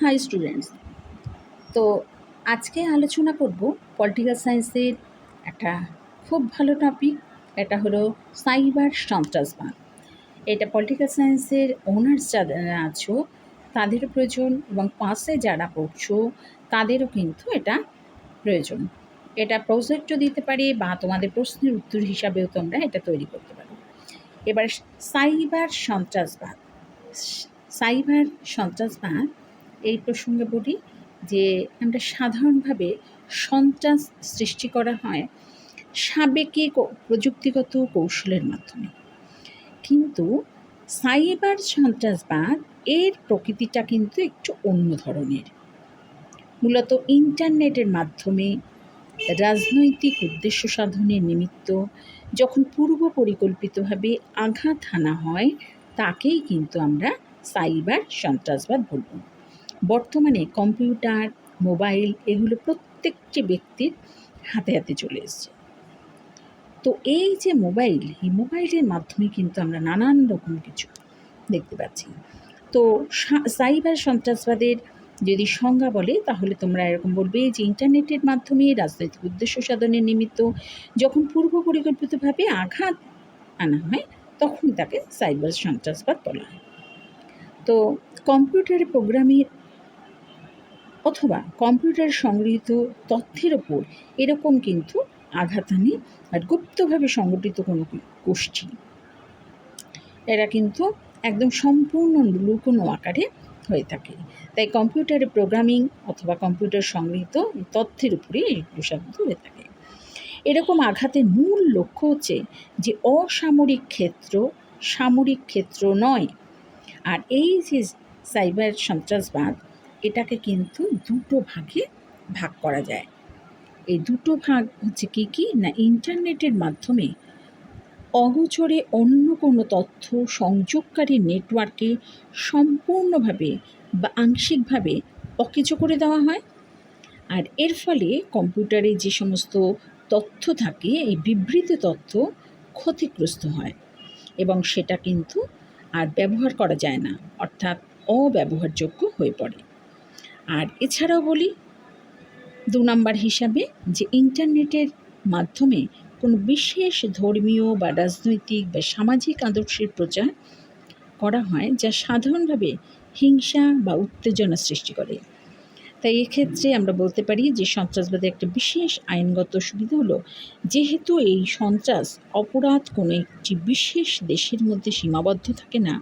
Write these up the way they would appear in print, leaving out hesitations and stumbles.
High students. তো আজকে আলোচনা করব পলিটিক্যাল সায়েন্সের একটা খুব ভালো টপিক। এটা হলো সাইবার সন্ত্রাসবাদ। এটা পলিটিক্যাল সায়েন্সের অনার্স যারা আছো তাদেরও প্রয়োজন, এবং পাশে যারা পড়ছো তাদেরও কিন্তু এটা প্রয়োজন। এটা প্রজেক্টও দিতে পারে বা তোমাদের প্রশ্নের উত্তর হিসাবেও তোমরা এটা তৈরি করতে পারো। এবার সাইবার সন্ত্রাসবাদ। সাইবার সন্ত্রাসবাদ এই প্রসঙ্গে বলি যে আমরা সাধারণভাবে সন্ত্রাস সৃষ্টি করা হয় সাবেকি প্রযুক্তিগত কৌশলের মাধ্যমে, কিন্তু সাইবার সন্ত্রাসবাদ এর প্রকৃতিটা কিন্তু একটু অন্য ধরনের। মূলত ইন্টারনেটের মাধ্যমে রাজনৈতিক উদ্দেশ্য সাধনের নিমিত্ত যখন পূর্ব পরিকল্পিতভাবে আঘাত হানা হয় তাকেই কিন্তু আমরা সাইবার সন্ত্রাসবাদ বলব। বর্তমানে কম্পিউটার, মোবাইল এগুলো প্রত্যেকটি ব্যক্তির হাতে হাতে চলে এসছে। তো এই যে মোবাইল, এই মোবাইলের মাধ্যমে কিন্তু আমরা নানান রকম কিছু দেখতে পাচ্ছি। তো সাইবার সন্ত্রাসবাদের যদি সংজ্ঞা বলে তাহলে তোমরা এরকম বলবে যে ইন্টারনেটের মাধ্যমে রাজনৈতিক উদ্দেশ্য সাধনের নিমিত্ত যখন পূর্ব পরিকল্পিতভাবে আঘাত আনা হয় তখন তাকে সাইবার সন্ত্রাসবাদ বলা হয়। তো কম্পিউটারে প্রোগ্রামের অথবা কম্পিউটার সংগৃহীত তথ্যের ওপর এরকম কিন্তু আঘাত আনে, আর গুপ্তভাবে সংগঠিত কোনো গোষ্ঠী এরা কিন্তু একদম সম্পূর্ণ লুকোনো আকারে হয়ে থাকে। তাই কম্পিউটারে প্রোগ্রামিং অথবা কম্পিউটার সংগৃহীত তথ্যের উপরে এগুলো সাধারণত হয়ে থাকে। এরকম আঘাতের মূল লক্ষ্য হচ্ছে যে অসামরিক ক্ষেত্র সামরিক ক্ষেত্র নয়। আর এই যে সাইবার সন্ত্রাসবাদ এটাকে কিন্তু দুটো ভাগে ভাগ করা যায়। এই দুটো ভাগ হচ্ছে কী না, ইন্টারনেটের মাধ্যমে অগোচরে অন্য কোনো তথ্য সংযোগকারী নেটওয়ার্কে সম্পূর্ণভাবে বা আংশিকভাবে অকেজো করে দেওয়া হয়। আর এর ফলে কম্পিউটারে যে সমস্ত তথ্য থাকে এই বিবৃত তথ্য ক্ষতিগ্রস্ত হয় এবং সেটা কিন্তু আর ব্যবহার করা যায় না, অর্থাৎ অব্যবহারযোগ্য হয়ে পড়ে। আর এছাড়াও বলি 2 নম্বর হিসাবে যে ইন্টারনেটের মাধ্যমে কোনো বিশেষ ধর্মীয় বা রাজনৈতিক বা সামাজিক আদর্শের প্রচার করা হয় যা সাধারণভাবে হিংসা বা উত্তেজনা সৃষ্টি করে। তাই এক্ষেত্রে আমরা বলতে পারি যে সন্ত্রাসবাদের একটা বিশেষ আইনগত সুবিধা হলো, যেহেতু এই সন্ত্রাস অপরাধ কোনো একটি বিশেষ দেশের মধ্যে সীমাবদ্ধ থাকে না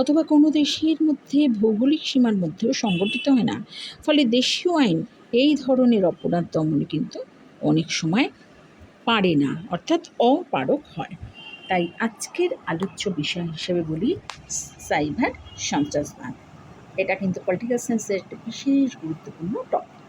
অথবা কোনো দেশের মধ্যে ভৌগোলিক সীমার মধ্যেও সংগঠিত হয় না, ফলে দেশীয় আইন এই ধরনের অপরাধ দমনে কিন্তু অনেক সময় পারে না, অর্থাৎ অপারক হয়। তাই আজকের আলোচ্য বিষয় হিসেবে বলি সাইবার সন্ত্রাসবাদ। এটা কিন্তু পলিটিক্যাল সায়েন্সের একটা বিশেষ গুরুত্বপূর্ণ টপিক।